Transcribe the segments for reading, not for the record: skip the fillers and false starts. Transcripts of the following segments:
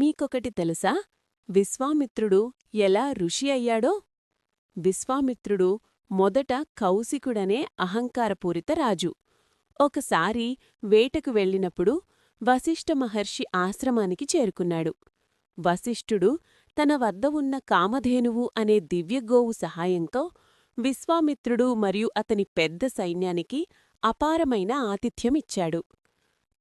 మీకొకటి తెలుసా? విశ్వామిత్రుడు ఎలా ఋషి అయ్యాడో? విశ్వామిత్రుడు మొదట కౌశికుడనే అహంకారపూరిత రాజు. ఒకసారి వేటకు వెళ్ళినప్పుడు వశిష్ఠ మహర్షి ఆశ్రమానికి చేరుకున్నాడు. వశిష్ఠుడు తన వద్ద ఉన్న కామధేనువు అనే దివ్యగోవు సహాయంతో విశ్వామిత్రుడు మరియు అతని పెద్ద సైన్యానికి అపారమైన ఆతిథ్యమిచ్చాడు.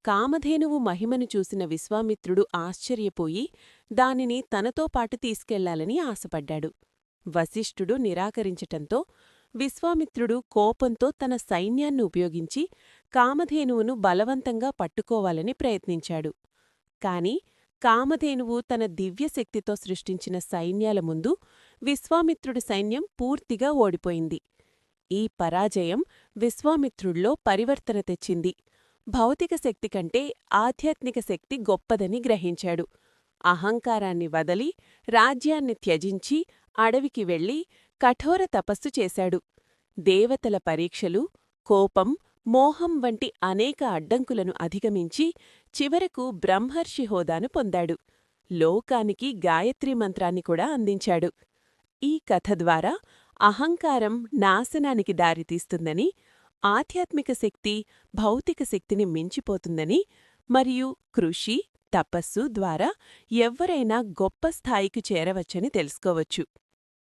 కామధేనువు మహిమను చూసిన విశ్వామిత్రుడు ఆశ్చర్యపోయి దానిని తనతో పాటు తీసుకెళ్లాలని ఆశపడ్డాడు. వశిష్ఠుడు నిరాకరించటంతో విశ్వామిత్రుడు కోపంతో తన సైన్యాన్ని ఉపయోగించి కామధేనువును బలవంతంగా పట్టుకోవాలని ప్రయత్నించాడు. కాని కామధేనువు తన దివ్యశక్తితో సృష్టించిన సైన్యాల ముందు విశ్వామిత్రుడి సైన్యం పూర్తిగా ఓడిపోయింది. ఈ పరాజయం విశ్వామిత్రుడిలో పరివర్తన తెచ్చింది. భౌతిక శక్తి కంటే ఆధ్యాత్మిక శక్తి గొప్పదని గ్రహించాడు. అహంకారాన్ని వదలి రాజ్యాన్ని త్యజించి అడవికి వెళ్లి కఠోర తపస్సు చేశాడు. దేవతల పరీక్షలు, కోపం, మోహం వంటి అనేక అడ్డంకులను అధిగమించి చివరకు బ్రహ్మర్షి హోదాను పొందాడు. లోకానికి గాయత్రీ మంత్రాన్ని కూడా అందించాడు. ఈ కథ ద్వారా అహంకారం నాశనానికి దారితీస్తుందని, ఆధ్యాత్మిక శక్తి భౌతిక శక్తిని మించిపోతుందని మరియు కృషి, తపస్సు ద్వారా ఎవ్వరైనా గొప్ప స్థాయికి చేరవచ్చని తెలుసుకోవచ్చు.